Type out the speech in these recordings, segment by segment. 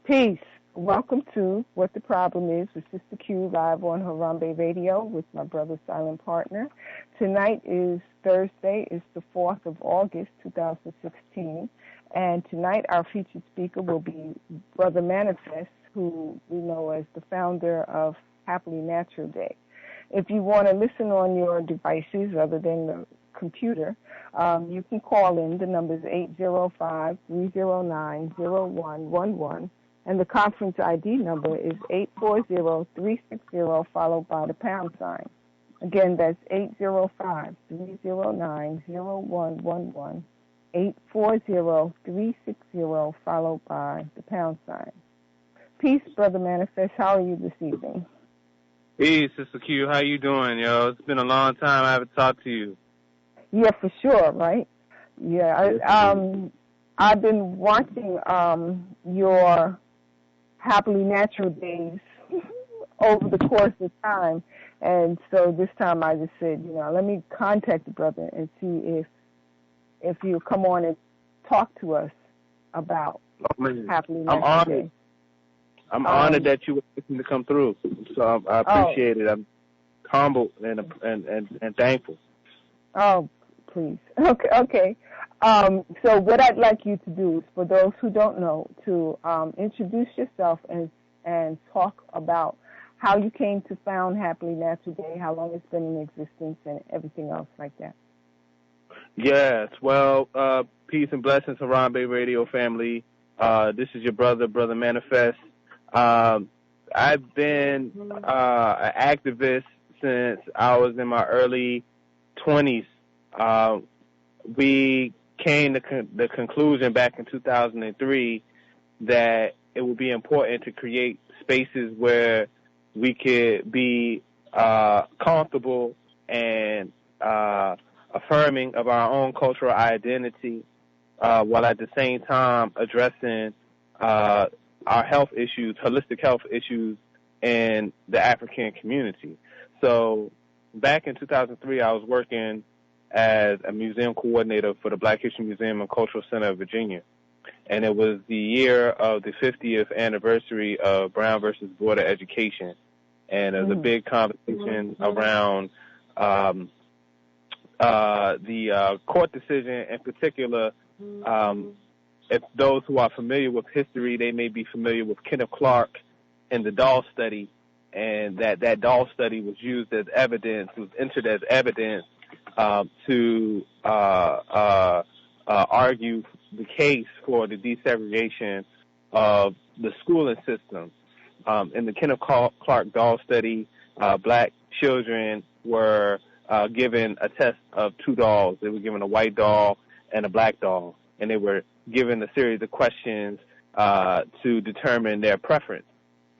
Peace. Welcome to What the Problem Is with Sister Q live on Harambee Radio with my brother Silent Partner. Tonight is Thursday. It's the 4th of August, 2016. And tonight our featured speaker will be Brother Manifest, who we know as the founder of Happily Natural Day. If you want to listen on your devices other than the computer, you can call in. The number is 805-309-0111. And the conference ID number is 840-360 followed by the pound sign. Again, that's 805-309-0111, 840-360 followed by the pound sign. Peace, Brother Manifest. How are you this evening? Hey, Sister Q. How you doing, yo? It's been a long time I haven't talked to you. Yeah, for sure, right? Yeah, I've been watching your Happily Natural Days over the course of time. And so this time I just said, let me contact the brother and see if he'll come on and talk to us about Happily Natural Days. I'm honored that you were looking to come through. So I appreciate it. I'm humbled and thankful. Oh, please. Okay. So what I'd like you to do is, for those who don't know, to introduce yourself and talk about how you came to found Happily Natural Day, how long it's been in existence, and everything else like that. Yes. Well, peace and blessings, Harambee Radio family. This is your brother Manifest. I've been an activist since I was in my early 20s. We came to the conclusion back in 2003 that it would be important to create spaces where we could be comfortable and affirming of our own cultural identity while at the same time addressing our health issues, holistic health issues in the African community. So back in 2003, I was working as a museum coordinator for the Black History Museum and Cultural Center of Virginia. And it was the year of the 50th anniversary of Brown versus Board of Education. And there was a big conversation around the court decision in particular. If those who are familiar with history, they may be familiar with Kenneth Clark and the doll study, and that doll study was used as evidence, was entered as evidence to argue the case for the desegregation of the schooling system. In the Kenneth Clark doll study, black children were given a test of two dolls. They were given a white doll and a black doll, and they were given a series of questions to determine their preference.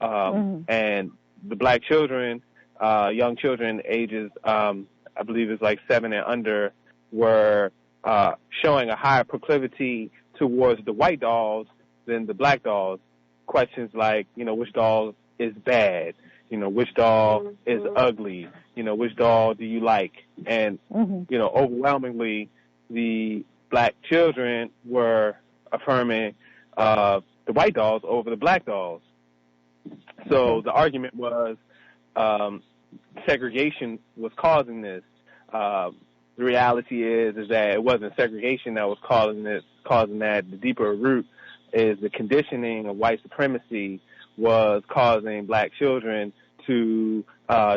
And the black children, young children, ages, I believe it's like 7 and under, were showing a higher proclivity towards the white dolls than the black dolls. Questions like, which doll is bad? Which doll is ugly? Which doll do you like? And, overwhelmingly, the black children were affirming the white dolls over the black dolls. So the argument was segregation was causing this. The reality is that it wasn't segregation that was causing that. The deeper root is the conditioning of white supremacy was causing black children to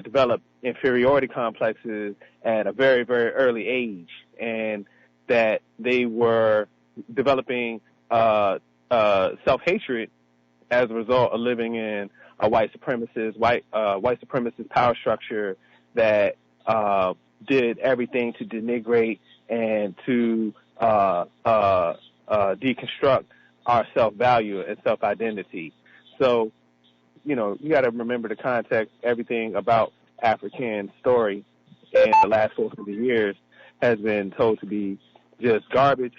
develop inferiority complexes at a very, very early age, and that they were developing self-hatred as a result of living in a white supremacist power structure that did everything to denigrate and to deconstruct our self-value and self-identity. So, you got to remember the context. Everything about African story in the last 400 years has been told to be just garbage,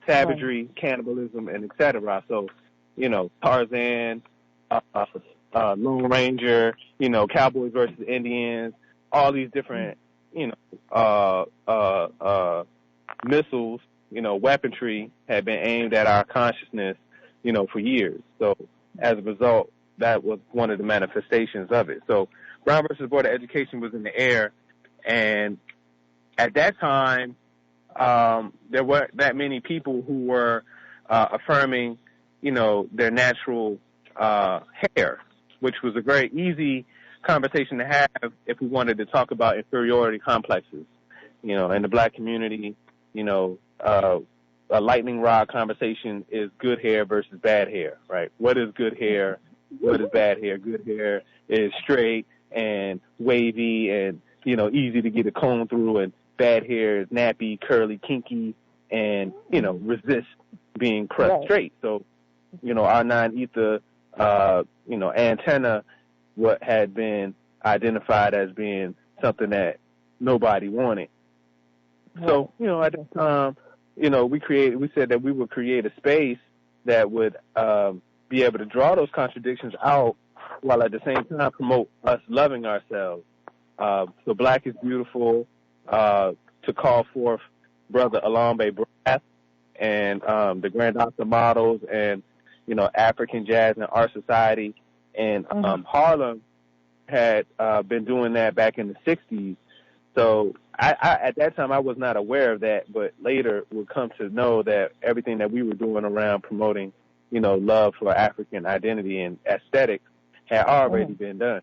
savagery, cannibalism, and et cetera. So, Tarzan, Lone Ranger, Cowboys versus Indians, all these different, missiles, weaponry had been aimed at our consciousness for years. So as a result, that was one of the manifestations of it. So Brown versus Board of Education was in the air, and at that time, there weren't that many people who were affirming, their natural hair, which was a very easy conversation to have if we wanted to talk about inferiority complexes. In the black community, a lightning rod conversation is good hair versus bad hair, right? What is good hair? What is bad hair? Good hair is straight and wavy and, easy to get a comb through, and bad hair is nappy, curly, kinky, and, resist being crushed straight. So, our non-ether, antenna, what had been identified as being something that nobody wanted. So, at the time, we said that we would create a space that would be able to draw those contradictions out while at the same time promote us loving ourselves. So Black is Beautiful, to call forth Brother Harambee Brass and the Grand Doctor Models and, African Jazz and Art Society. And Harlem had been doing that back in the 60s. So I at that time, I was not aware of that, but later would come to know that everything that we were doing around promoting, love for African identity and aesthetics had already been done.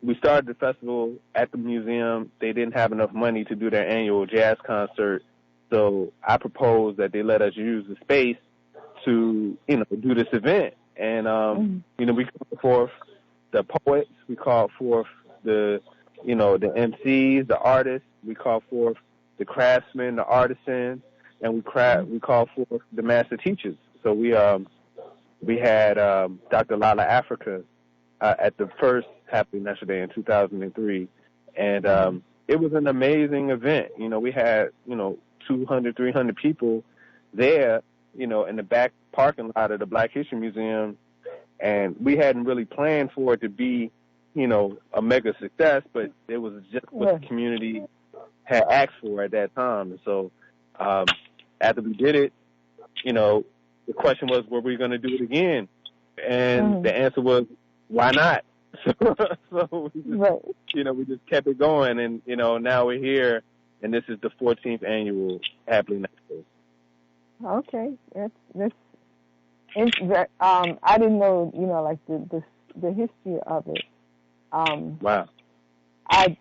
We started the festival at the museum. They didn't have enough money to do their annual jazz concert, so I proposed that they let us use the space to, do this event. And, we called forth the poets. We called forth the MCs, the artists. We called forth the craftsmen, the artisans, and we called forth the master teachers. So we had Dr. Lala Africa at the first Happy Natural Day in 2003, and it was an amazing event. We had 200, 300 people there, in the back parking lot of the Black History Museum, and we hadn't really planned for it to be a mega success, but it was just what the community had asked for at that time. And so after we did it, the question was, were we going to do it again? And the answer was, why not? So we just kept it going, and now we're here, and this is the 14th annual Happily Natural. Okay, that's I didn't know, like the history of it. Wow. I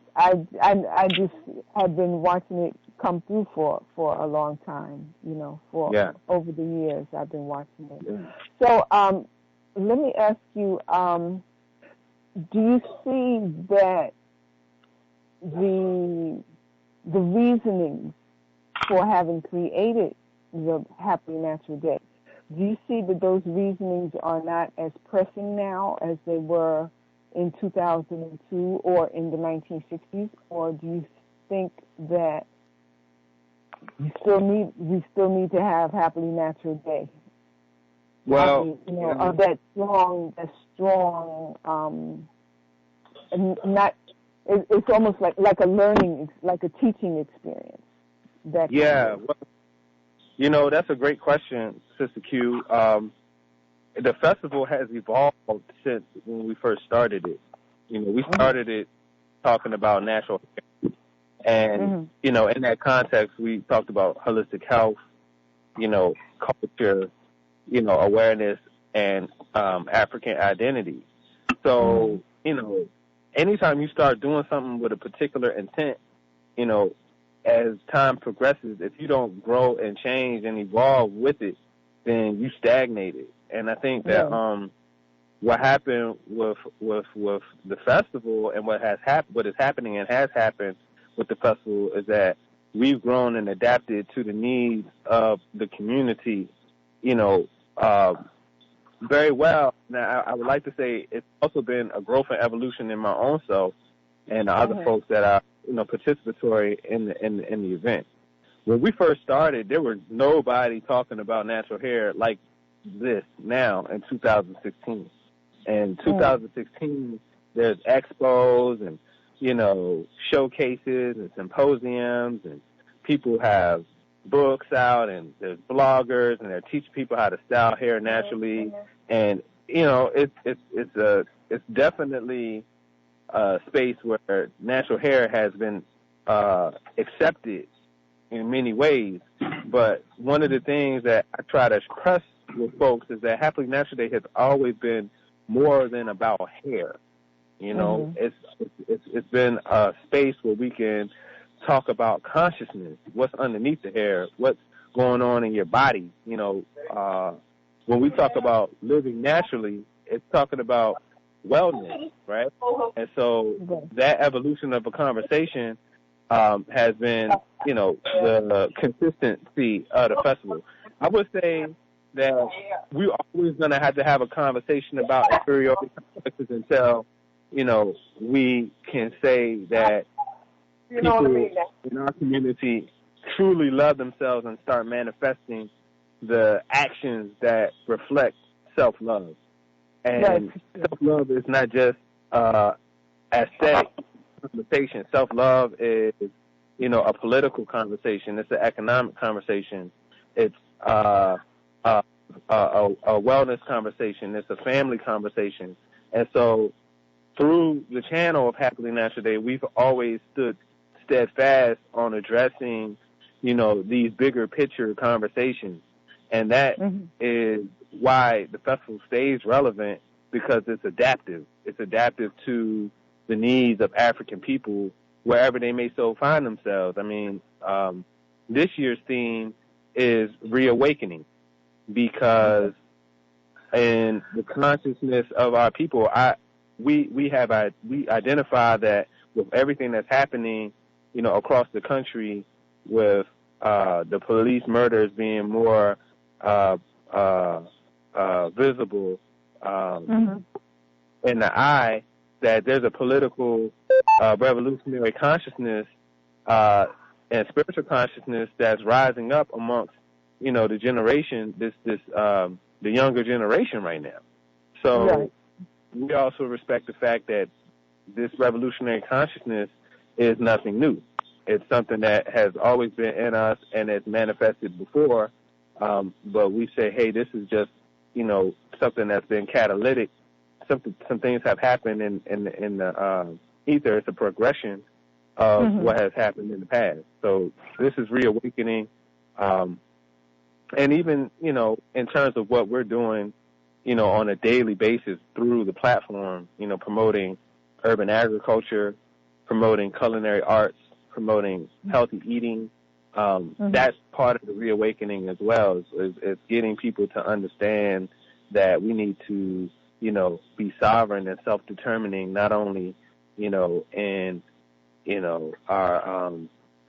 just had been watching it come through for a long time, over the years I've been watching it. Yeah. So let me ask you, do you see that the reasonings for having created the Happy Natural Day, do you see that those reasonings are not as pressing now as they were in 2002 or in the 1960s, or do you think that we still need to have Happily Natural Day? Well, of that strong, it's almost like a learning, like a teaching experience. Well, that's a great question, Sister Q. The festival has evolved since when we first started it. We started it talking about natural hair. And, in that context, we talked about holistic health, culture, awareness, and African identity. So, anytime you start doing something with a particular intent, as time progresses, if you don't grow and change and evolve with it, then you stagnate it. And I think that what happened with the festival and what is happening and has happened with the festival is that we've grown and adapted to the needs of the community, very well. Now, I would like to say it's also been a growth and evolution in my own self and the other folks that are, participatory in the event. When we first started, there was nobody talking about natural hair like this now in 2016. And 2016, there's expos and, showcases and symposiums, and people have, books out, and there's bloggers, and they're teaching people how to style hair naturally. And it's definitely a space where natural hair has been accepted in many ways. But one of the things that I try to press with folks is that Happily Natural Day has always been more than about hair. It's been a space where we can talk about consciousness, what's underneath the hair, what's going on in your body. When we talk about living naturally, it's talking about wellness, right? And so that evolution of a conversation has been, the consistency of the festival. I would say that we're always going to have a conversation about inferiority complexes until, we can say that people in our community truly love themselves and start manifesting the actions that reflect self-love. And self-love is not just aesthetic conversation. Self-love is, a political conversation. It's an economic conversation. It's a wellness conversation. It's a family conversation. And so through the channel of Happily Natural Day, we've always stood steadfast on addressing, these bigger picture conversations. And that is why the festival stays relevant, because it's adaptive. It's adaptive to the needs of African people wherever they may so find themselves. I mean, this year's theme is reawakening, because in the consciousness of our people, we identify that with everything that's happening, across the country, with the police murders being more visible in the eye, that there's a political revolutionary consciousness and spiritual consciousness that's rising up amongst, the generation, the younger generation right now. So we also respect the fact that this revolutionary consciousness is nothing new. It's something that has always been in us and has manifested before. But we say, hey, this is just, something that's been catalytic. Some things have happened in the ether. It's a progression of what has happened in the past. So this is reawakening. And even, in terms of what we're doing, on a daily basis through the platform, promoting urban agriculture, promoting culinary arts, promoting healthy eating. That's part of the reawakening as well, is getting people to understand that we need to, be sovereign and self-determining, not only, in, our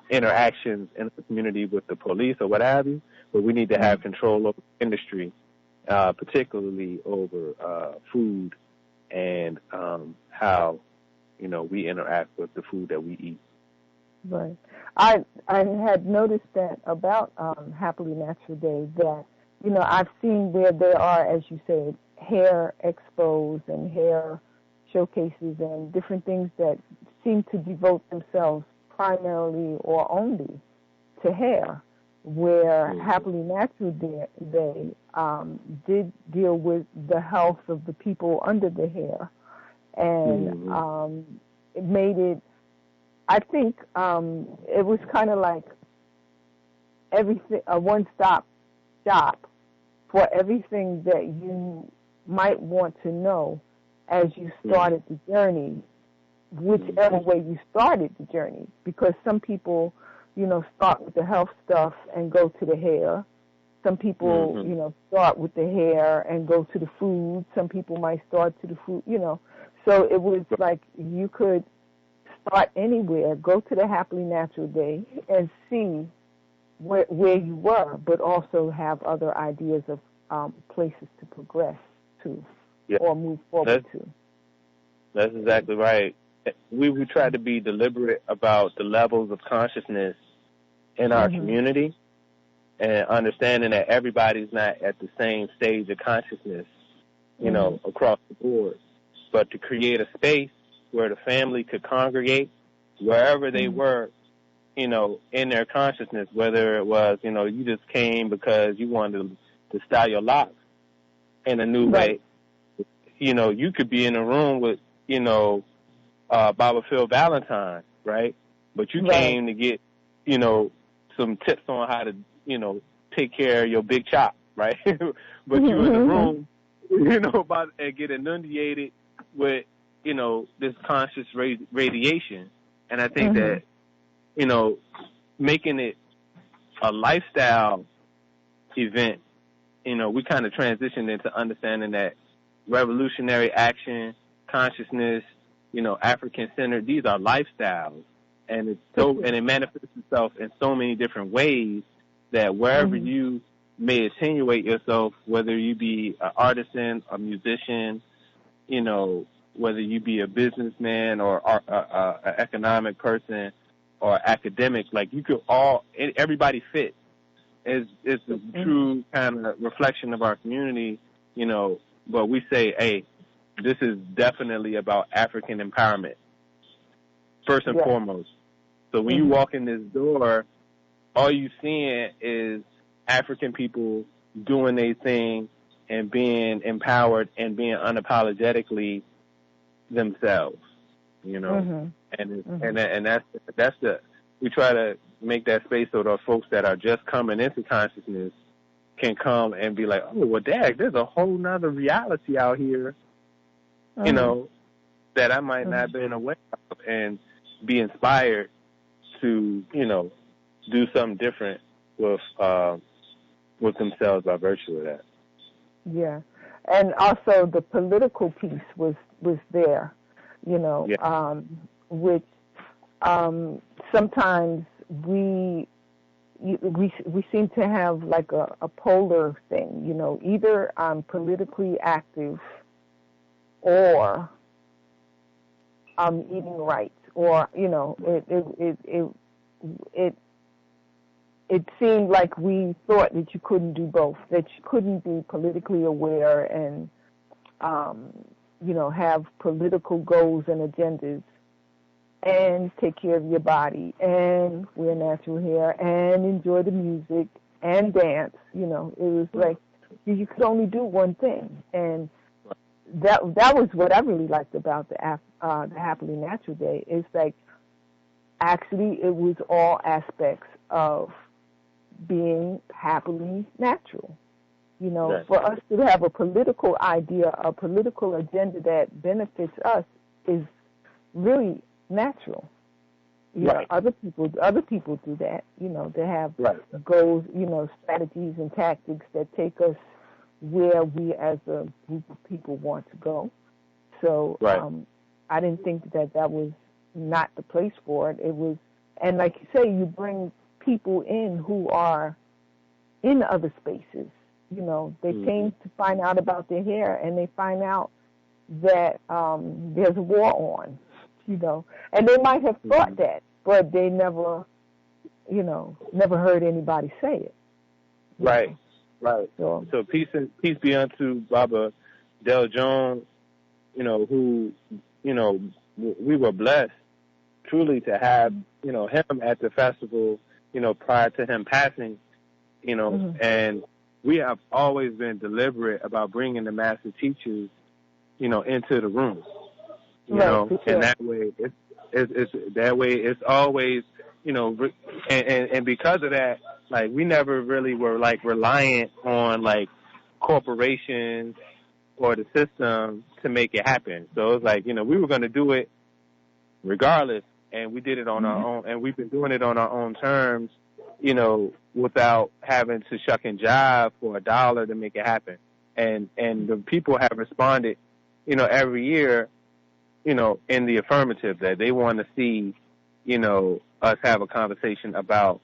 interactions in the community with the police or what have you, but we need to have control over industry, particularly over food and how, we interact with the food that we eat. Right. I had noticed that about Happily Natural Day, that, I've seen where there are, as you said, hair expos and hair showcases and different things that seem to devote themselves primarily or only to hair, where Happily Natural Day did deal with the health of the people under the hair, and it made it, I think it was kind of like everything, a one-stop shop for everything that you might want to know as you started the journey, whichever way you started the journey. Because some people, start with the health stuff and go to the hair. Some people, start with the hair and go to the food. Some people might start to the food, So it was like you could start anywhere, go to the Happily Natural Day and see where you were, but also have other ideas of places to progress to or move forward to. That's exactly right. We try to be deliberate about the levels of consciousness in our community, and understanding that everybody's not at the same stage of consciousness, across the board, but to create a space where the family could congregate wherever they were, in their consciousness, whether it was, you just came because you wanted to style your locks in a new way. You could be in a room with, Baba Phil Valentine, right? But you came to get, some tips on how to, take care of your big chop, right? But you in the room, about and get inundated with, this conscious radiation. And I think that, making it a lifestyle event, we kind of transitioned into understanding that revolutionary action, consciousness, African-centered, these are lifestyles. And it manifests itself in so many different ways that wherever you may attenuate yourself, whether you be an artisan, a musician, whether you be a businessman or an economic person or academic, like you could everybody fits. It's a true kind of reflection of our community, but we say, hey, this is definitely about African empowerment, first and foremost. So when you walk in this door, all you seeing is African people doing their thing and being empowered and being unapologetically themselves, and that's we try to make that space so those folks that are just coming into consciousness can come and be like, oh, well, dang, there's a whole nother reality out here, that I might not have been aware of, and be inspired to, do something different with themselves by virtue of that. Yeah. And also the political piece was there, which sometimes we seem to have like a polar thing, either I'm politically active or I'm eating right, or it seemed like we thought that you couldn't do both, that you couldn't be politically aware and have political goals and agendas and take care of your body and wear natural hair and enjoy the music and dance. It was like you could only do one thing, and that was what I really liked about the Happily Natural Day. It's like actually it was all aspects of being happily natural. For us to have a political idea, a political agenda that benefits us is really natural. Other people do that. They have goals, strategies and tactics that take us where we as a group of people want to go. So I didn't think that was not the place for it. It was, and like you say, you bring people in who are in other spaces. They came to find out about their hair, and they find out that there's a war on, and they might have thought that, but they never heard anybody say it. Right. So peace be unto Baba Del Jones, who, we were blessed truly to have, him at the festival, prior to him passing, and we have always been deliberate about bringing the master teachers, into the room, and that way it's always, and because of that, like, we never really were like reliant on like corporations or the system to make it happen. So it's like, we were going to do it regardless, and we did it on our own, and we've been doing it on our own terms, without having to shuck and jive for $1 to make it happen. And the people have responded, every year, in the affirmative, that they want to see, us have a conversation about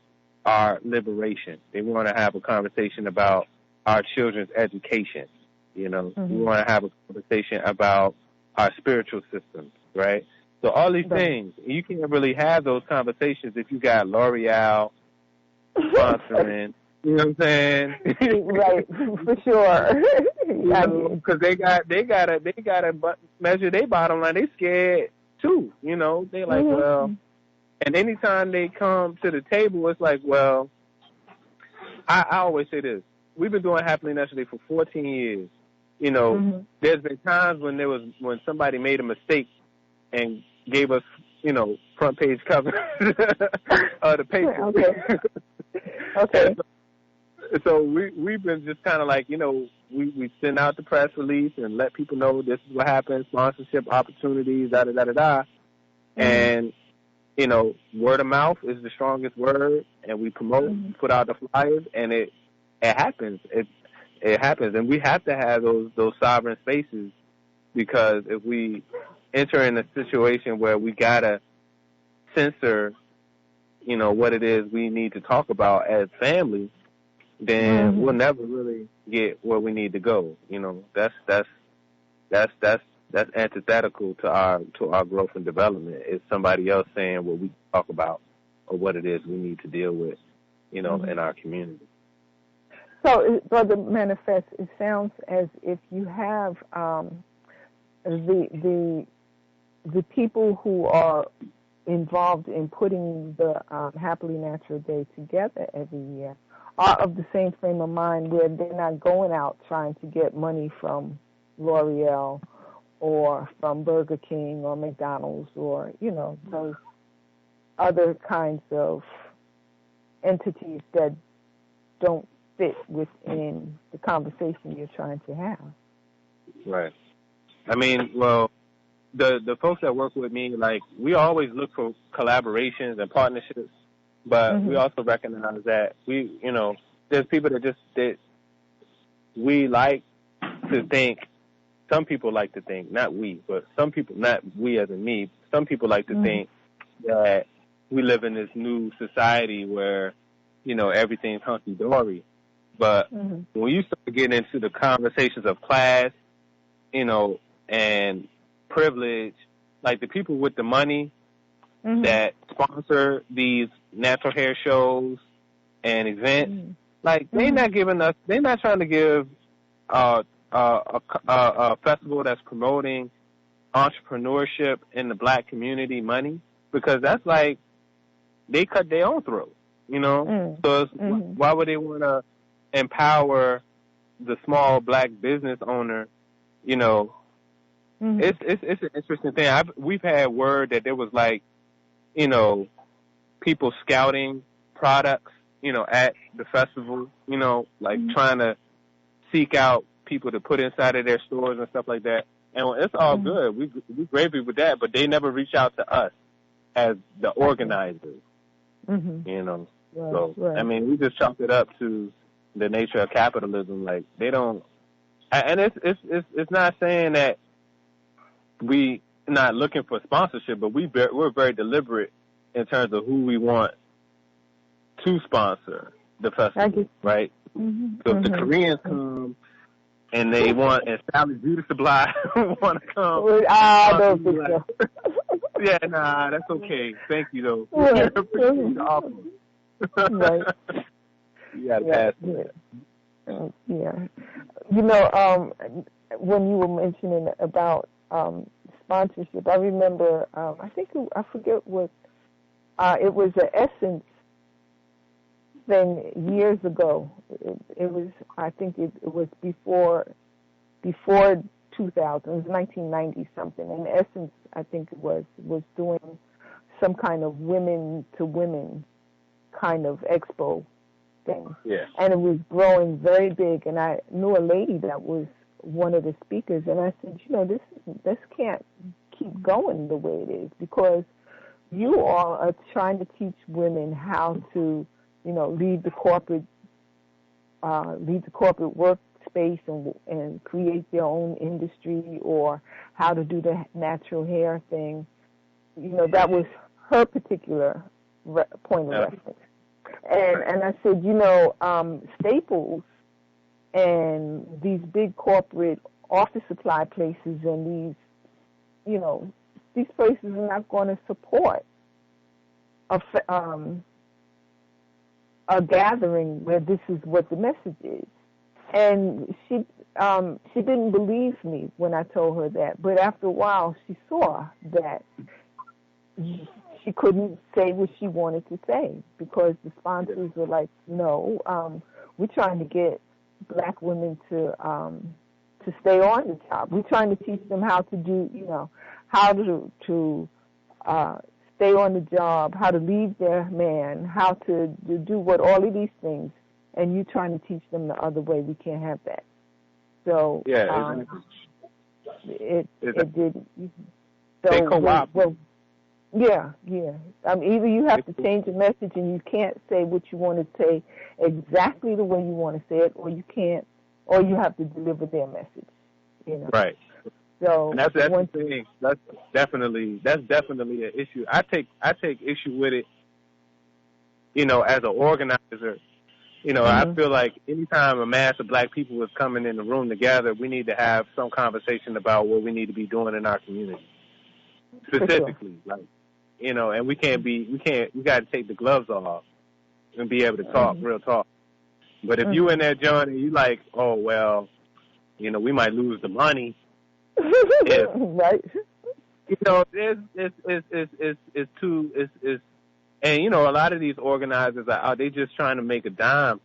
our liberation. They want to have a conversation about our children's education. We want to have a conversation about our spiritual systems, right? So all these things, you can't really have those conversations if you got L'Oreal sponsoring, you know what I'm saying? Right, for sure. Because they gotta measure their bottom line. They scared too, They like, well, And anytime they come to the table, it's like, well, I always say this. We've been doing Happily Naturally for 14 years. You know, there's been times when somebody made a mistake and gave us, you know, front page cover of the paper. Okay. So we've been just kind of like, you know, we send out the press release and let people know this is what happens, sponsorship opportunities, da-da-da-da-da. And, you know, word of mouth is the strongest word, and we promote, put out the flyers, and it happens. It happens, and we have to have those sovereign spaces, because if we enter in a situation where we gotta censor, you know, what it is we need to talk about as families, then we'll never really get where we need to go. You know, that's antithetical to our growth and development. It's somebody else saying what we talk about or what it is we need to deal with, you know, in our community. So, Brother Manifest, it sounds as if you have the people who are involved in putting the Happily Natural Day together every year are of the same frame of mind, where they're not going out trying to get money from L'Oreal or from Burger King or McDonald's or, you know, those other kinds of entities that don't fit within the conversation you're trying to have. Right. I mean, well, the folks that work with me, like, we always look for collaborations and partnerships, but we also recognize that there's people that we like to think, some people like to think, not we, but some people, not we as in me, some people like to think that we live in this new society where, you know, everything's hunky-dory. But when you start getting into the conversations of class, you know, and privilege, like the people with the money that sponsor these natural hair shows and events, like they're not trying to give a festival that's promoting entrepreneurship in the black community money, because that's like they cut their own throat, you know. So why would they want to empower the small black business owner? You know, it's an interesting thing. We've had word that there was, like, you know, people scouting products, you know, at the festival, you know, like trying to seek out people to put inside of their stores and stuff like that. And it's all good. We gravy with that, but they never reach out to us as the organizers, you know. Right, so, I mean, we just chalked it up to the nature of capitalism. Like, they don't, and it's not saying that we not looking for sponsorship, but we're very deliberate in terms of who we want to sponsor the festival, right? So if the Koreans come and they want, and Sally Beauty Supply want to come, don't think so. Yeah, nah, that's okay. Thank you, though. Right. Appreciate the offer. Right. You got to pass it. Yeah. You know, when you were mentioning about sponsorship, I remember, I forget what, it was an Essence thing years ago. It was, I think it was before 2000. It was 1990 something. And Essence, I think it was doing some kind of women to women kind of expo thing. Yeah. And it was growing very big. And I knew a lady that was one of the speakers, and I said, you know, this can't keep going the way it is, because you all are trying to teach women how to, you know, lead the corporate workspace and create their own industry, or how to do the natural hair thing. You know, that was her particular point of reference. And I said, you know, Staples and these big corporate office supply places and these, you know, these places are not going to support a gathering where this is what the message is. And she didn't believe me when I told her that, but after a while she saw that she couldn't say what she wanted to say because the sponsors were like, no, we're trying to get black women to stay on the job. We're trying to teach them how to do, how to stay on the job, how to leave their man, how to do all of these things, and you're trying to teach them the other way. We can't have that. So it didn't. So they co-op. Well, yeah. I mean, either you have to change the message, and you can't say what you want to say exactly the way you want to say it, or you can't, or you have to deliver their message. Right. So and that's the thing. That's definitely an issue. I take issue with it. As an organizer, I feel like anytime a mass of black people is coming in the room together, we need to have some conversation about what we need to be doing in our community. Specifically, and we got to take the gloves off and be able to talk real talk. But if you in that joint and you like, oh, well, we might lose the money. Right. It's and a lot of these organizers are out, they just trying to make a dime,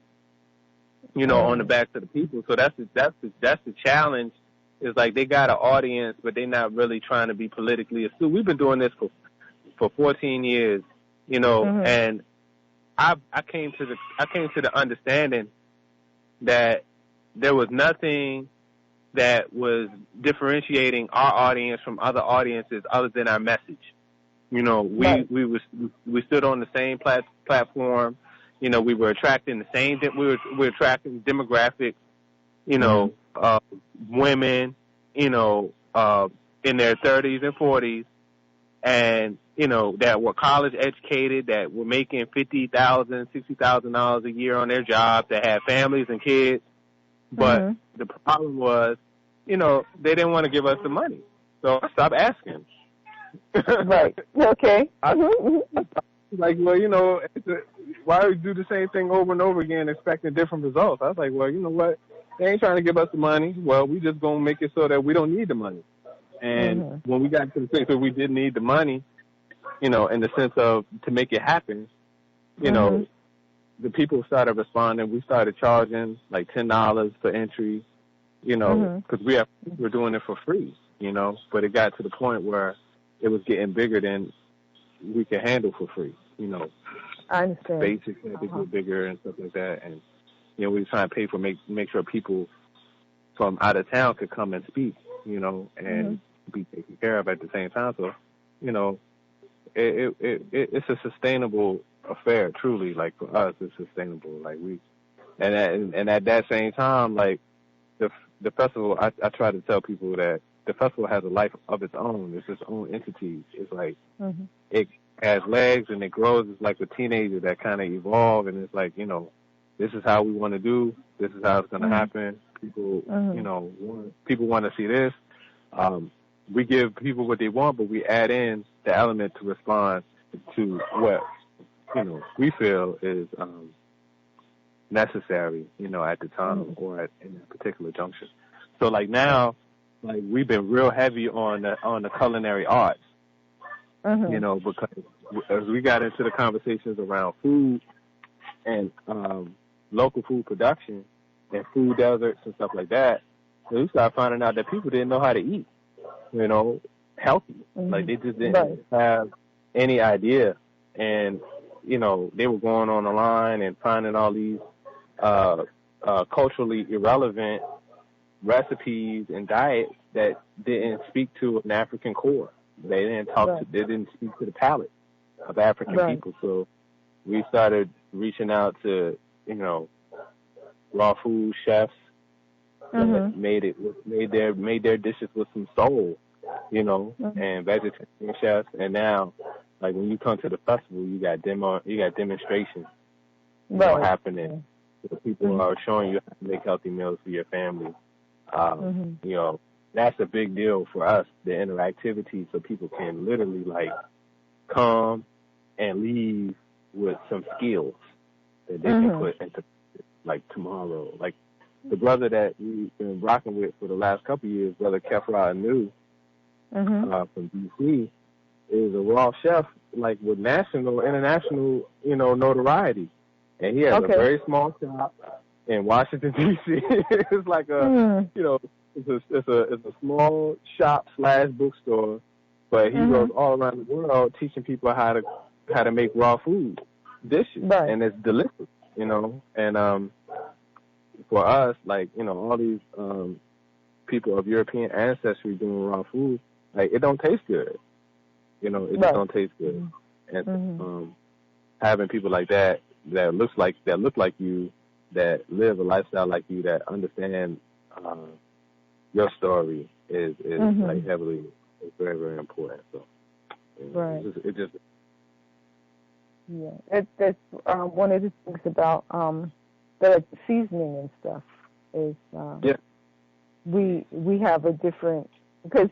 on the backs of the people. So that's the challenge. Is like they got an audience, but they're not really trying to be politically astute. We've been doing this for 14 years, and I came to the understanding that there was nothing that was differentiating our audience from other audiences other than our message. We stood on the same platform. We were attracting the same. We were attracting demographics. Women, in their 30s and 40s, and that were college educated, that were making $50,000, $60,000 a year on their jobs, that had families and kids. But the problem was, they didn't want to give us the money, so I stopped asking. Right. Okay. Like, well, why would you do the same thing over and over again expecting different results? I was like, well, you know what? They ain't trying to give us the money. Well, we just going to make it so that we don't need the money. And when we got to the place where we didn't need the money, in the sense of to make it happen, the people started responding. We started charging like $10 for entry, because we're doing it for free, but it got to the point where it was getting bigger than we could handle for free, I understand. Basics had to get bigger and stuff like that. And, we were trying to pay for make sure people from out of town could come and speak, and be taken care of at the same time. So, it's a sustainable affair, truly. Like for us, it's sustainable. Like and at that same time, like the festival, I try to tell people that the festival has a life of its own. It's its own entity. It's like it has legs and it grows. It's like a teenager that kind of evolve, and it's like this is how we want to do. This is how it's going to happen. People, people want to see this. We give people what they want, but we add in the element to respond to what, we feel is necessary, at the time or in a particular junction. So like now, like we've been real heavy on the culinary arts, because as we got into the conversations around food and local food production and food deserts and stuff like that, we started finding out that people didn't know how to eat, healthy. Like they just didn't have any idea. And, they were going on the line and finding all these culturally irrelevant recipes and diets that didn't speak to an African core. They didn't speak to the palate of African people. So we started reaching out to, raw food chefs that made their dishes with some soul, and vegetarian chefs. And now, like when you come to the festival, you got demonstrations happening. So people are showing you how to make healthy meals for your family. That's a big deal for us, the interactivity, so people can literally like come and leave with some skills that they can put into like tomorrow. Like the brother that we've been rocking with for the last couple of years, Brother Kefra Anu from DC, is a raw chef, like with national, international, notoriety. And he has a very small shop in Washington, D.C. It's like it's a small shop / bookstore, but he goes all around the world teaching people how to make raw food dishes, and it's delicious, And for us, like all these people of European ancestry doing raw food, like it don't taste good, it just don't taste good, and having people like that look like you, that live a lifestyle like you, that understand your story is like heavily, it's very, very important. So it just that's one of the things about the seasoning and stuff is we have a different, because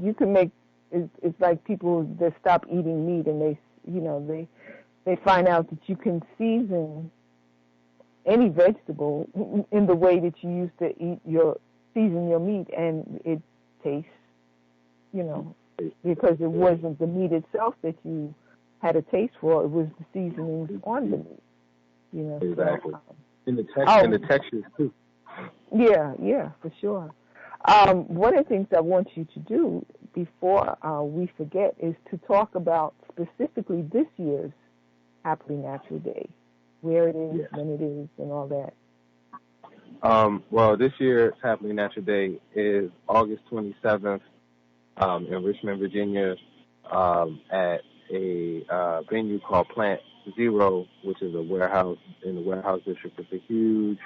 you can make it's like people that stop eating meat and they find out that you can season any vegetable in the way that you used to season your meat, and it tastes, because it wasn't the meat itself that you had a taste for, it was the seasonings on the meat, Exactly. So, and the textures too. Yeah, for sure. One of the things I want you to do before we forget is to talk about specifically this year's Happily Natural Day, where it is, when it is, and all that. Well, this year's Happily Natural Day is August 27th in Richmond, Virginia, at a venue called Plant Zero, which is a warehouse in the warehouse district. It's a huge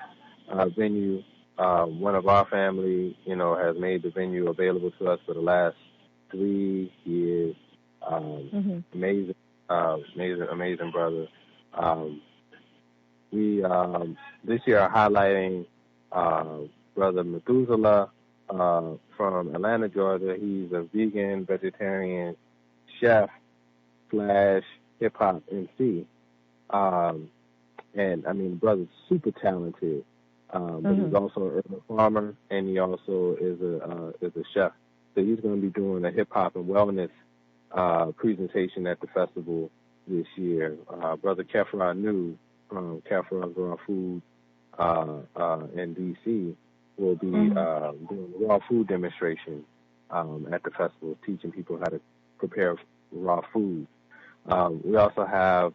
venue. One of our family, has made the venue available to us for the last 3 years. Amazing brother. We this year are highlighting Brother Methuselah from Atlanta, Georgia. He's a vegan, vegetarian chef / hip hop MC. And I mean, the brother's super talented. But he's also an urban farmer, and he also is a chef. So he's going to be doing a hip hop and wellness presentation at the festival this year. Brother Kefra New from Kefra's Raw Food in D.C. will be doing a raw food demonstration at the festival, teaching people how to prepare raw food. We also have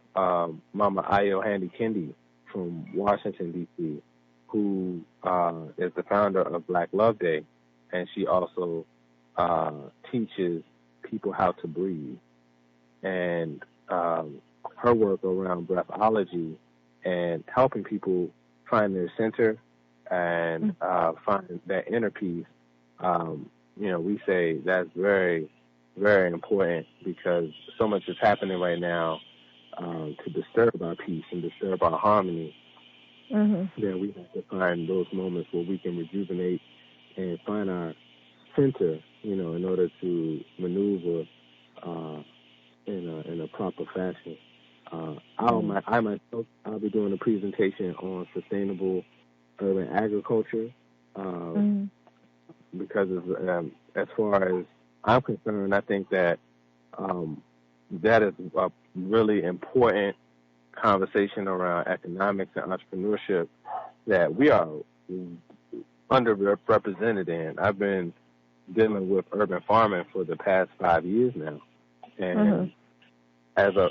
Mama Ayo Handy Kendi from Washington, D.C., who is the founder of Black Love Day, and she also teaches people how to breathe. And her work around breathology and helping people find their center and find that inner peace, we say that's very, very important, because so much is happening right now to disturb our peace and disturb our harmony. Then we have to find those moments where we can rejuvenate and find our center, in order to maneuver in a proper fashion. I myself, I'll be doing a presentation on sustainable urban agriculture, because as far as I'm concerned, I think that that is a really important conversation around economics and entrepreneurship that we are underrepresented in. I've been dealing with urban farming for the past 5 years now, and as a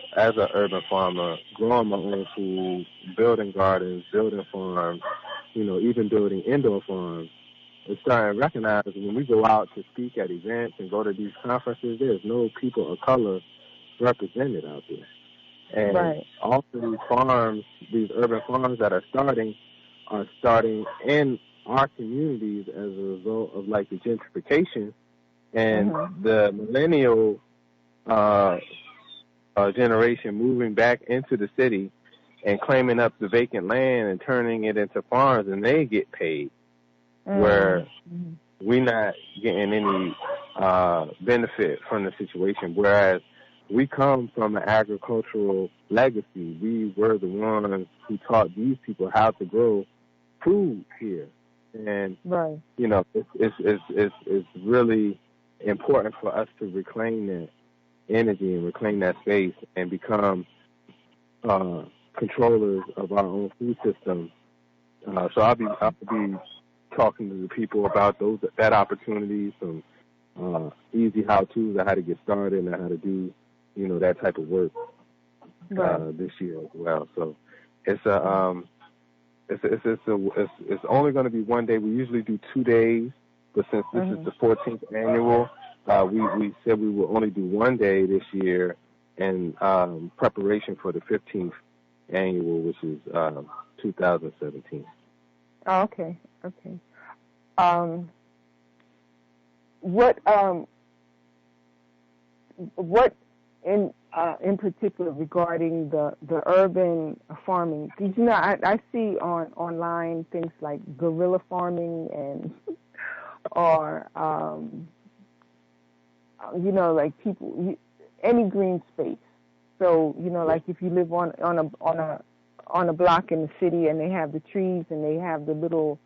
urban farmer, growing my own food, building gardens, building farms, even building indoor farms, it's starting to recognize when we go out to speak at events and go to these conferences, there's no people of color represented out there. And all of these farms, these urban farms that are starting in our communities as a result of like the gentrification and the millennial generation moving back into the city and claiming up the vacant land and turning it into farms, and they get paid, where we're not getting any benefit from the situation. Whereas we come from an agricultural legacy. We were the ones who taught these people how to grow food here. And, it's really important for us to reclaim that energy and reclaim that space and become controllers of our own food system. So I'll be talking to the people about that opportunity, some easy how-tos on how to get started and how to do, that type of work this year as well. So it's only going to be one day. We usually do 2 days, but since this is the 14th annual, we said we will only do 1 day this year in preparation for the 15th annual, which is 2017. Oh, okay. What in particular regarding the urban farming? Did you know? I see online things like guerrilla farming or like people any green space. So like if you live on a block in the city and they have the trees and they have the little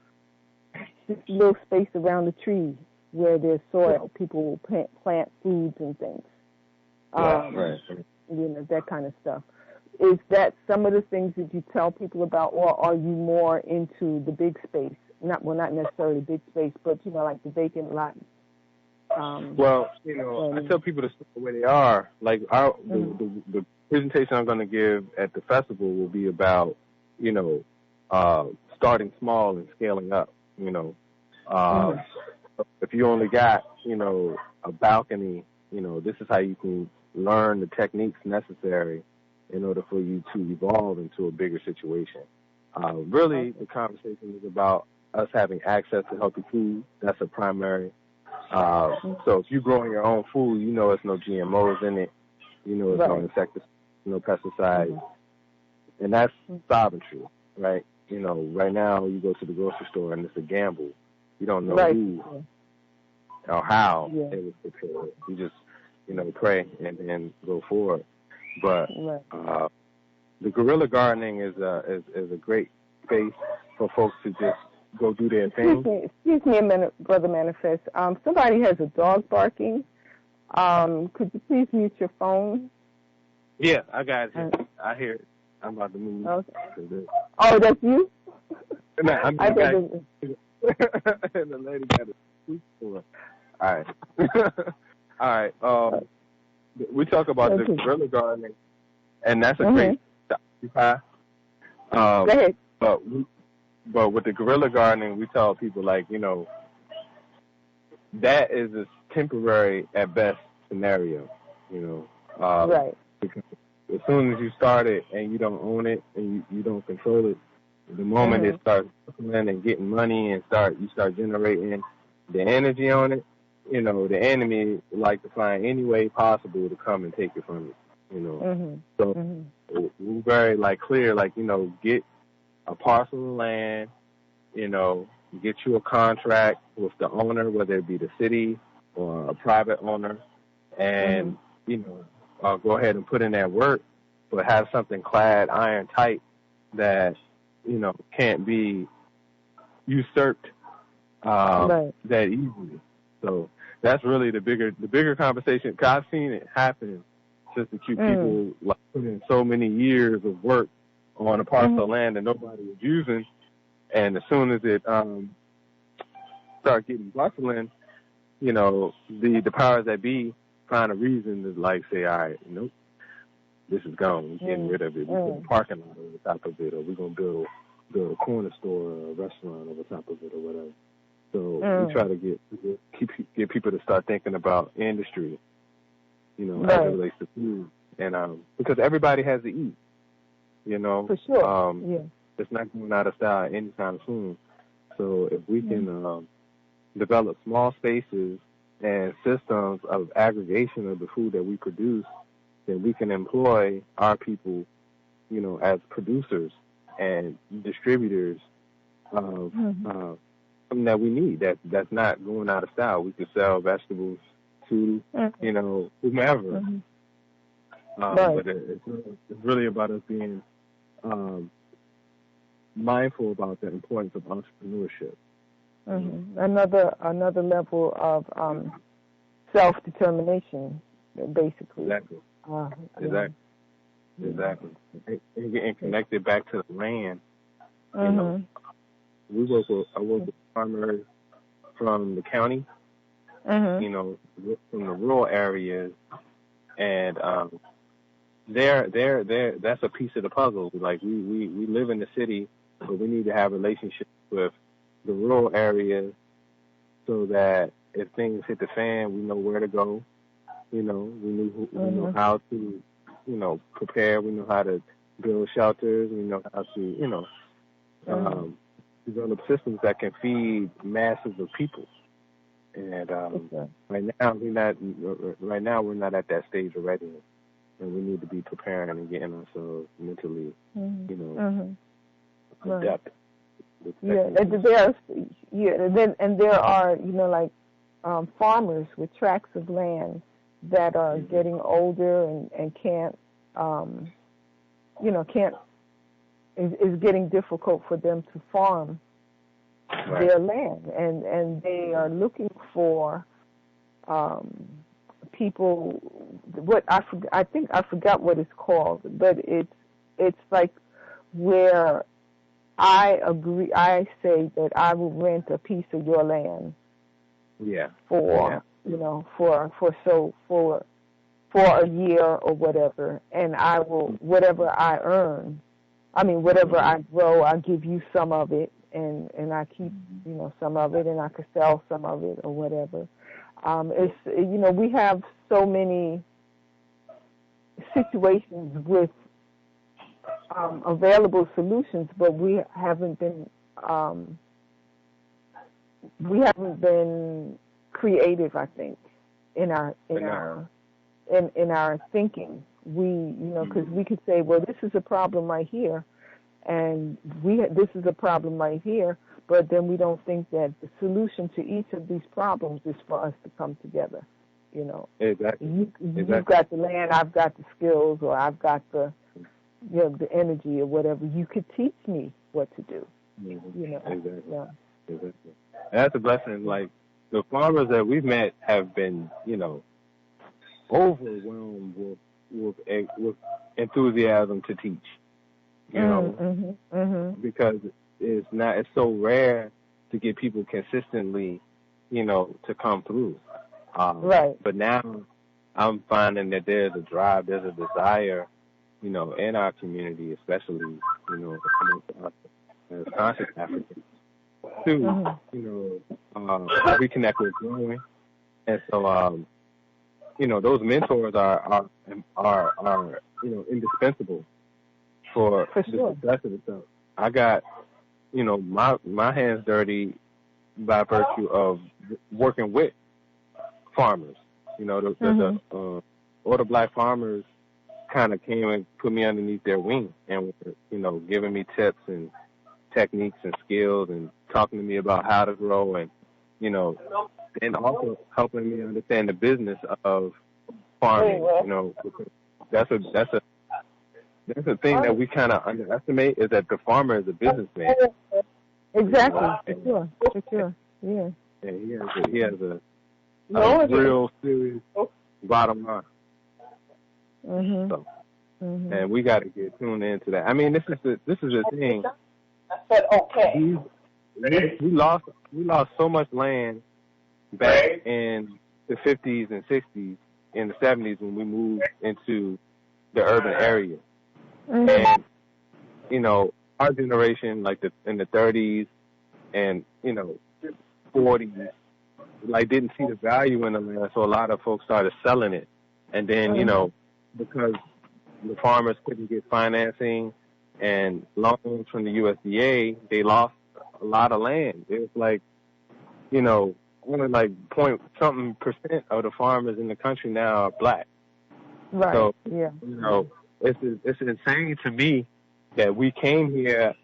space around the trees where there's soil, people will plant foods and things. That kind of stuff. Is that some of the things that you tell people about, or are you more into the big space? Not necessarily big space, but like the vacant lot. I tell people to start where they are. Like the presentation I'm going to give at the festival will be about, starting small and scaling up. If you only got, a balcony, this is how you can learn the techniques necessary in order for you to evolve into a bigger situation. Really, the conversation is about us having access to healthy food. That's a primary. So if you're growing your own food, it's no GMOs in it. It's no insecticides, no pesticides. And that's sovereignty, right? Right now you go to the grocery store and it's a gamble. You don't know who or how it was prepared. You just, pray and then go forward. But the guerrilla gardening is a great space for folks to just go do their thing. Excuse me a minute, Brother Manifest. Somebody has a dog barking. Could you please mute your phone? Yeah, I got it. I hear it. I'm about to move. Okay. Oh, that's you? No, I'm just and the lady got a sweet for. All right. All right. We talk about the guerrilla gardening, and that's a great occupy. Go ahead. But with the guerrilla gardening, we tell people, that is a temporary at best scenario, right. Because as soon as you start it and you don't own it and you don't control it, the moment it starts coming and getting money and you start generating the energy on it, the enemy like to find any way possible to come and take it from you, So we're very clear, get a parcel of land, get you a contract with the owner, whether it be the city or a private owner, and, go ahead and put in that work, but have something clad iron tight that, can't be usurped that easily. So that's really the bigger conversation, because I've seen it happen just to keep people put in so many years of work on a parcel of land that nobody was using, and as soon as it start getting bustling, the powers that be find a reason to say, all right, nope, this is gone. We're getting rid of it. We're putting a parking lot over top of it, or we're gonna build a corner store or a restaurant over top of it, or whatever. So we try to get people to start thinking about industry, as it relates to food, and because everybody has to eat. For sure. It's not going out of style anytime soon. So if we can develop small spaces and systems of aggregation of the food that we produce, then we can employ our people, as producers and distributors of something that we need that's not going out of style. We can sell vegetables to, whomever. But it's really about us being mindful about the importance of entrepreneurship. Another level of self-determination, basically. Exactly. Yeah. Exactly. And getting connected back to the land. You Mm-hmm. know, I work with farmers from the county, Mm-hmm. you know, from the rural areas, and that's a piece of the puzzle. Like we live in the city, but we need to have relationships with the rural areas so that if things hit the fan, we know where to go. You know, we know how to, you know, prepare. We know how to build shelters. We know how to, you know, develop systems that can feed masses of people. And right now we're not at that stage of readiness, and we need to be preparing and getting ourselves mentally, you know, adept. Yeah, and there are, you know, like farmers with tracts of land that are getting older and can't, you know, is getting difficult for them to farm their land, and they are looking for people. What I think I forgot what it's called, but it's like where I say that I will rent a piece of your land. Yeah. For you know, for a year or whatever, and I will, whatever I earn, I mean, whatever I grow, I'll give you some of it, and I keep, you know, some of it, and I could sell some of it or whatever. It's, you know, we have so many situations with available solutions, but we haven't been creative, I think, in our thinking. We, you know, because we could say, well, this is a problem right here, and this is a problem right here, but then we don't think that the solution to each of these problems is for us to come together. You know, exactly. You've got the land, I've got the skills, or I've got the, you know, the energy or whatever. You could teach me what to do. You know, exactly. Yeah. Exactly. And that's a blessing. Like the farmers that we've met have been, you know, overwhelmed with enthusiasm to teach. You know, because it's so rare to get people consistently, you know, to come through. Right. But now I'm finding that there's a drive, there's a desire, you know, in our community, especially, you know, as conscious Africans, to, you know, reconnect with growing. And so, you know, those mentors are you know, indispensable for the success of itself. I got, you know, my hands dirty by virtue of working with farmers. You know, all the black farmers kind of came and put me underneath their wing and were, you know, giving me tips and techniques and skills and talking to me about how to grow and, you know, and also helping me understand the business of farming. You know, that's a thing that we kind of underestimate, is that the farmer is a businessman. Exactly. For sure. Yeah. And he has a real serious bottom line. So, and we got to get tuned into that. I mean, this is the thing. But okay. We lost so much land back in the 50s and 60s, in the 70s when we moved into the urban area. And, you know, our generation, like in the 30s and, you know, 40s, like didn't see the value in the land, so a lot of folks started selling it. And then, you know, because the farmers couldn't get financing and loans from the USDA, they lost a lot of land. It was like, you know, only like .something% of the farmers in the country now are black. Right. So, you know, it's insane to me that we came here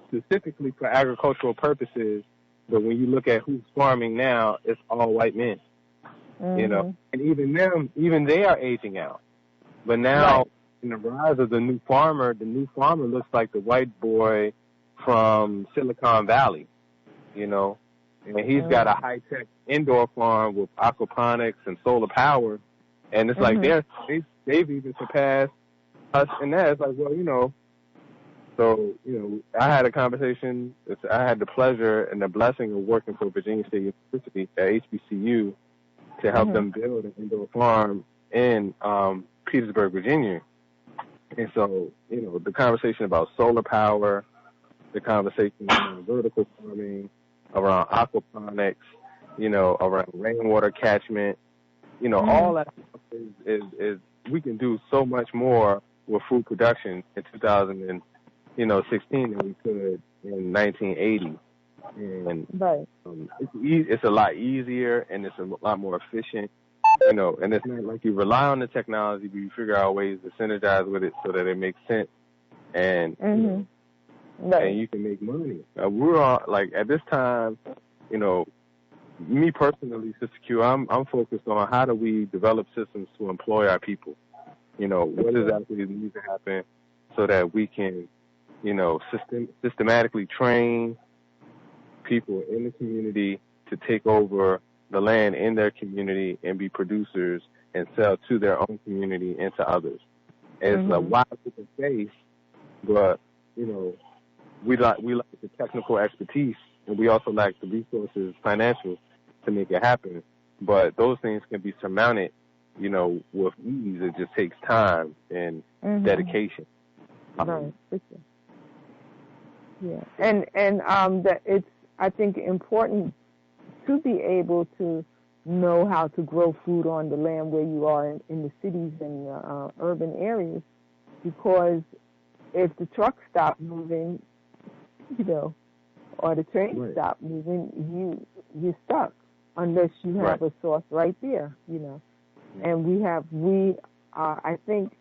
specifically for agricultural purposes, but when you look at who's farming now, it's all white men. You know, and even they are aging out. But now, in the rise of the new farmer looks like the white boy from Silicon Valley. You know, and he's got a high-tech indoor farm with aquaponics and solar power, and it's like they've even surpassed us in that. It's like, well, so, I had a conversation. I had the pleasure and the blessing of working for Virginia State University at HBCU to help them build an indoor farm in Petersburg, Virginia. And so, the conversation about solar power, the conversation around vertical farming, around aquaponics, around rainwater catchment, all that stuff is we can do so much more with food production in 2016 than we could in 1980. And it's a lot easier and it's a lot more efficient, and it's not like you rely on the technology, but you figure out ways to synergize with it so that it makes sense, and and you can make money. We're all, like, at this time, me personally, Sister Q, I'm focused on how do we develop systems to employ our people. What exactly needs to happen so that we can, systematically train people in the community to take over the land in their community and be producers and sell to their own community and to others. And it's a wide open space, but, we lack the technical expertise, and we also lack the resources, financial, to make it happen. But those things can be surmounted, with ease. It just takes time and dedication. Right. Yeah, and that it's, I think, important to be able to know how to grow food on the land where you are in the cities and urban areas, because if the trucks stop moving, or the train stop moving, you're stuck unless you have a source right there, And we are, I think,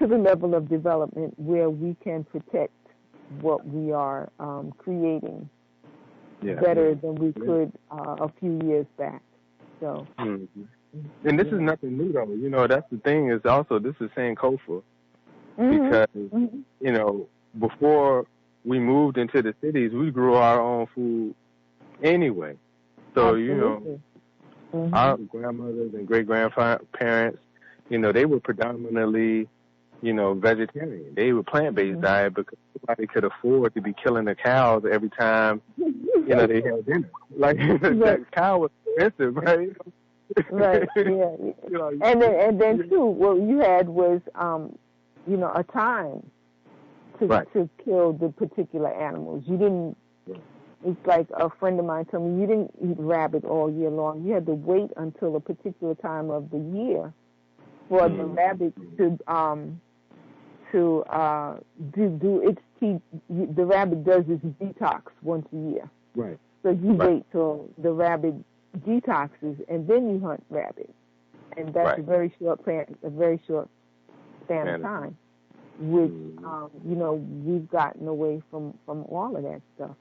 to the level of development where we can protect what we are creating better than we could a few years back. So, and this is nothing new, though. That's the thing, is also this is Sankofa, because before we moved into the cities, we grew our own food anyway. So our grandmothers and great grandparents, they were predominantly, vegetarian. They were plant-based diet because nobody could afford to be killing the cows every time, they had dinner. Like, that cow was expensive, right? Right, yeah. And then too, what you had was, a time to kill the particular animals. You didn't, it's like a friend of mine told me, you didn't eat rabbit all year long. You had to wait until a particular time of the year for the rabbit to do its teeth. The rabbit does its detox once a year. Right. So you wait till the rabbit detoxes, and then you hunt rabbit. And that's a very short span of time, which, we've gotten away from all of that stuff,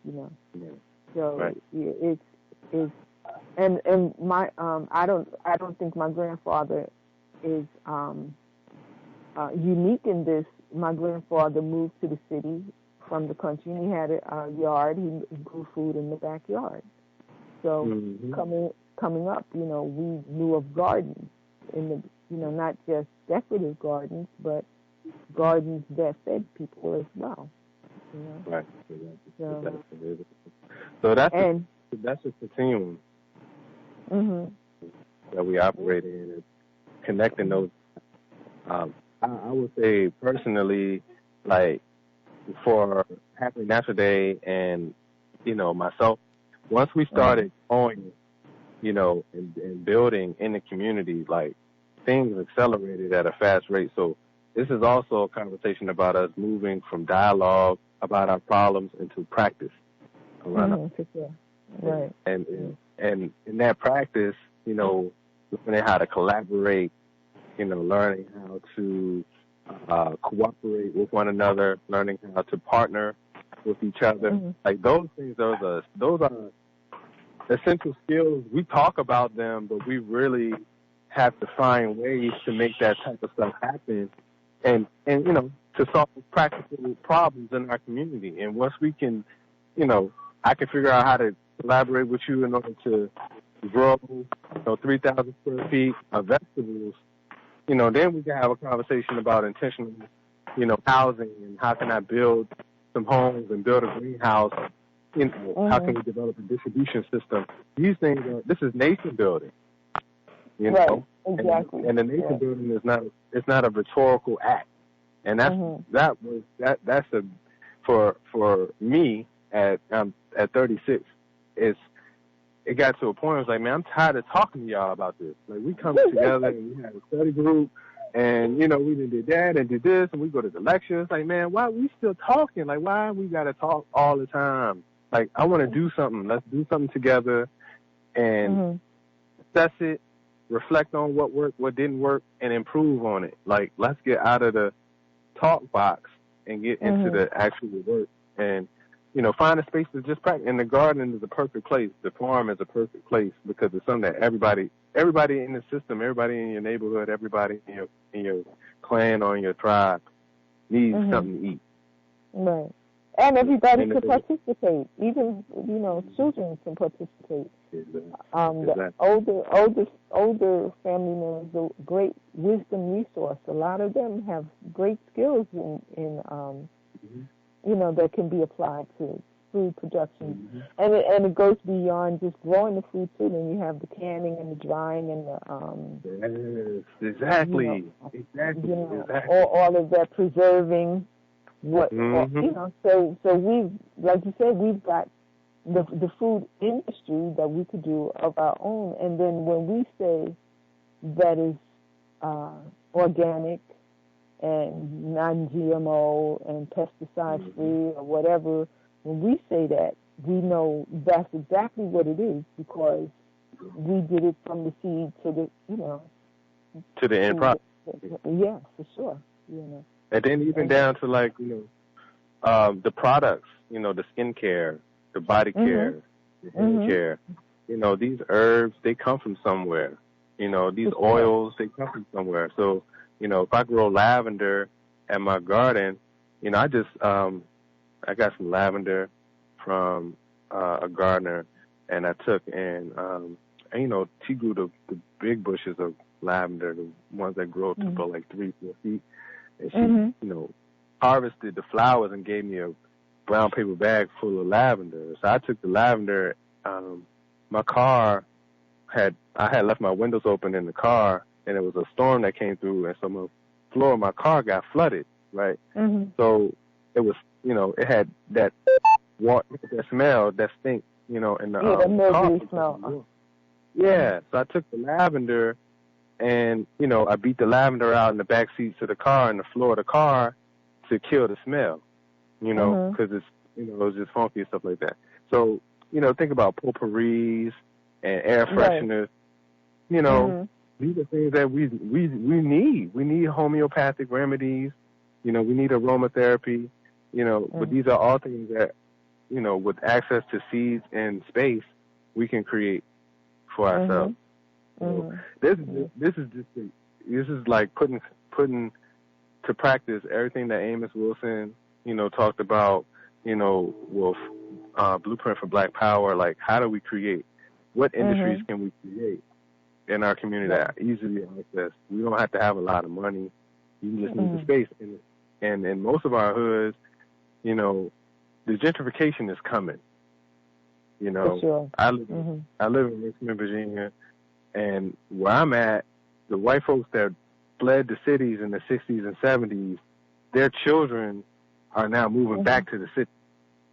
So it's and my I don't think my grandfather is unique in this. My grandfather moved to the city from the country, and he had a yard. He grew food in the backyard. So coming up, we knew of gardens in the, not just decorative gardens, but gardens that fed people as well. Right. So that's a continuum that we operate in, is connecting those. I would say personally, like, for Happy Natural Day and, myself, once we started going, and building in the community, like, things accelerated at a fast rate. So this is also a conversation about us moving from dialogue about our problems into practice around Right. And in that practice, learning how to collaborate, learning how to cooperate with one another, learning how to partner with each other. Like, those things, those are essential skills. We talk about them, but we really have to find ways to make that type of stuff happen, and to solve practical problems in our community. And once we can, I can figure out how to collaborate with you in order to grow, 3,000 square feet of vegetables, then we can have a conversation about intentional, housing and how can I build some homes and build a greenhouse. How can we develop a distribution system? These things this is nation building, Right, exactly. And the nation building is not a rhetorical act. And that's for me at 36, it got to a point where I was like, man, I'm tired of talking to y'all about this. Like, we come together and we have a study group and, we did that and did this and we go to the lectures. Like, man, why are we still talking? Like, why we got to talk all the time? Like, I want to do something. Let's do something together and assess it, reflect on what worked, what didn't work, and improve on it. Like, let's get out of the talk box and get into the actual work and, find a space to just practice. And the garden is a perfect place. The farm is a perfect place because it's something that everybody in the system, everybody in your neighborhood, everybody in your clan or in your tribe needs something to eat. Right. And everybody can participate. Even, children can participate. The older family members, a great wisdom resource. A lot of them have great skills in that can be applied to food production. And it goes beyond just growing the food too. Then you have the canning and the drying and the yes, exactly. All of that preserving. So we, like you said, we've got the food industry that we could do of our own, and then when we say that is organic and non-GMO and pesticide-free or whatever, when we say that, we know that's exactly what it is because we did it from the seed to the, to the end product. Yeah, for sure. And then even down to the products, the skincare, the body care, the hair care. These herbs, they come from somewhere. These oils, they come from somewhere. So, if I grow lavender at my garden, I just, I got some lavender from a gardener and I took and she grew the big bushes of lavender, the ones that grow up to about like 3-4 feet. And she, harvested the flowers and gave me a brown paper bag full of lavender. So I took the lavender. My car I had left my windows open in the car, and it was a storm that came through, and so the floor of my car got flooded. Right. So it was, it had that smell, that stink, in the the mildew car. smell. Yeah. So I took the lavender. And, I beat the lavender out in the back seats of the car and the floor of the car to kill the smell, because it's, it was just funky and stuff like that. So, think about potpourris and air fresheners. These are things that we need. We need homeopathic remedies. We need aromatherapy, but these are all things that, with access to seeds and space, we can create for ourselves. So this is like putting to practice everything that Amos Wilson, talked about, with Blueprint for Black Power. Like, how do we create? What industries can we create in our community that are easily accessed? We don't have to have a lot of money. You can just need the space. And in most of our hoods, the gentrification is coming. For sure. I live in Richmond, Virginia. And where I'm at, the white folks that fled the cities in the 60s and 70s, their children are now moving back to the city,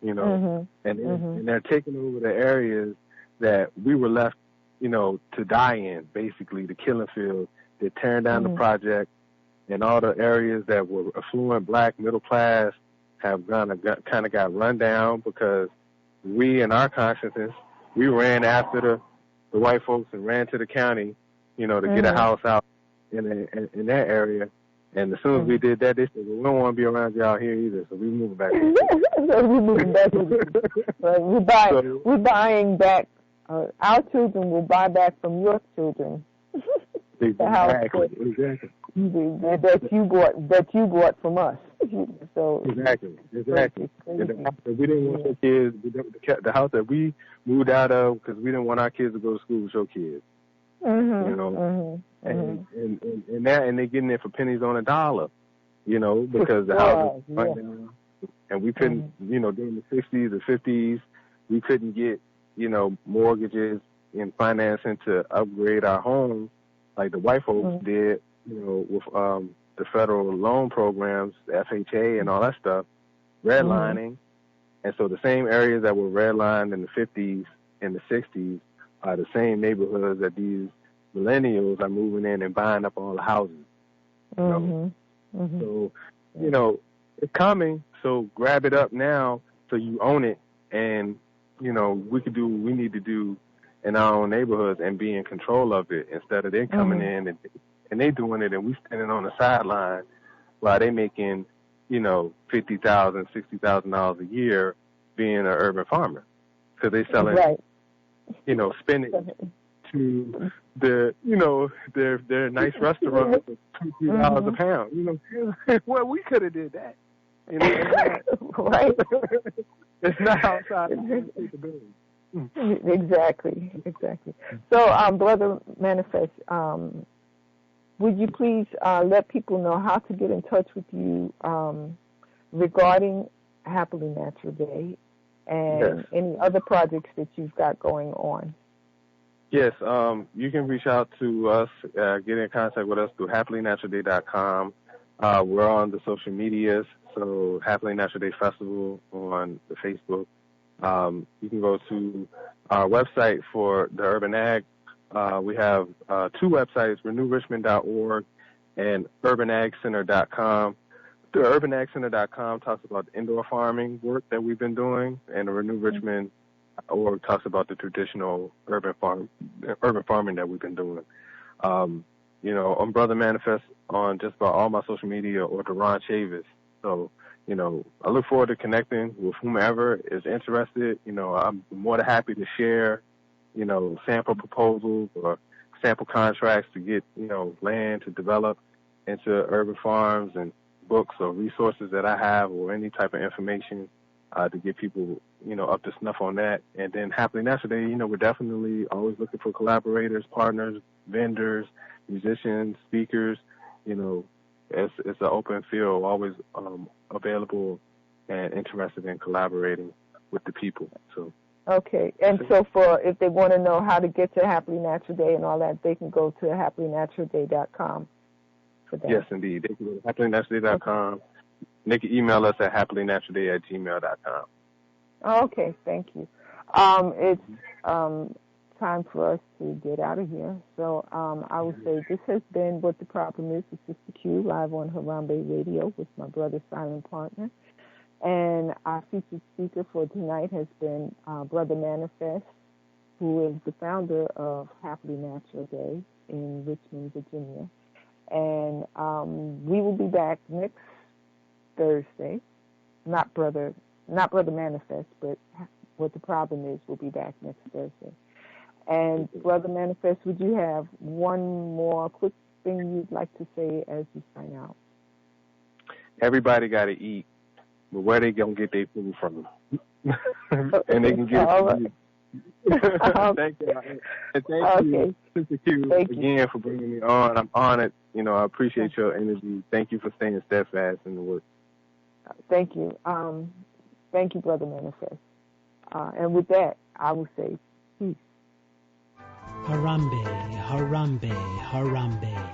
and they're taking over the areas that we were left, to die in, basically, the killing field. They're tearing down the project, and all the areas that were affluent, black, middle class have kind of got run down because we, in our consciousness, we ran after the white folks and ran to the county, to get a house out in that area. And as soon as we did that, they said, well, we don't want to be around y'all here either, so we're moving back. So we're moving back. We're buying back. Our children will buy back from your children. Exactly. That you bought from us. you. So exactly. It's And the house that we didn't want your kids, the house that we moved out of because we didn't want our kids to go to school with your kids. Mm-hmm. You know, Mm-hmm. and they're getting it for pennies on a dollar. You know, because the house was right now, and we couldn't, you know, during the 60s or 50s, we couldn't get, you know, mortgages and financing to upgrade our homes like the white folks did, you know, with the federal loan programs, the FHA and all that stuff, redlining. And so the same areas that were redlined in the 50s and the 60s are the same neighborhoods that these millennials are moving in and buying up all the houses. You know? So, you know, it's coming, so grab it up now so you own it, and, you know, we could do what we need to do in our own neighborhoods and be in control of it instead of them coming in and they doing it and we standing on the sideline while they making, you know, $50,000, $60,000 a year being an urban farmer because they selling, you know, spinach to the, you know, their nice restaurants for $2-3 a pound. You know, well, we could have did that. You know, right? It's not outside of our capability. Exactly. So, Brother Manifest, would you please let people know how to get in touch with you regarding Happily Natural Day and any other projects that you've got going on? Yes, you can reach out to us, get in contact with us through happilynaturalday.com. We're on the social medias, so Happily Natural Day Festival on the Facebook. You can go to our website for the Urban Ag. We have two websites, renewrichmond.org and urbanagcenter.com. The urbanagcenter.com talks about the indoor farming work that we've been doing, and the Renew Richmond org talks about the traditional urban farming that we've been doing. You know, I'm Brother Manifest on just about all my social media, or Deron Chavis. So, you know, I look forward to connecting with whomever is interested. You know, I'm more than happy to share, you know, sample proposals or sample contracts to get, you know, land to develop into urban farms, and books or resources that I have or any type of information to get people, you know, up to snuff on that. And then Happily Natural Day, you know, we're definitely always looking for collaborators, partners, vendors, musicians, speakers. You know, it's an open field, always available and interested in collaborating with the people. So. Okay, and so for if they want to know how to get to Happily Natural Day and all that, they can go to happilynaturalday.com for that. Yes, indeed. They can go to happilynaturalday.com. They can email us at happilynaturalday@gmail.com. Okay, thank you. It's time for us to get out of here. So I would say this has been What the Problem Is with Sister Q, live on Harambee Radio with my brother, Silent Partner. And our featured speaker for tonight has been Brother Manifest, who is the founder of Happily Natural Day in Richmond, Virginia. And we will be back next Thursday. Not Brother Manifest, but What the Problem Is will be back next Thursday. And Brother Manifest, would you have one more quick thing you'd like to say as you sign out? Everybody got to eat. But where they gonna get their food from? And they can get it from you. Thank you. And thank you, Sister Q, again for bringing me on. I'm honored. You know, I appreciate your energy. Thank you for staying steadfast in the work. Thank you. Thank you, Brother Manifest. And with that, I will say peace. Harambee, Harambee, Harambee.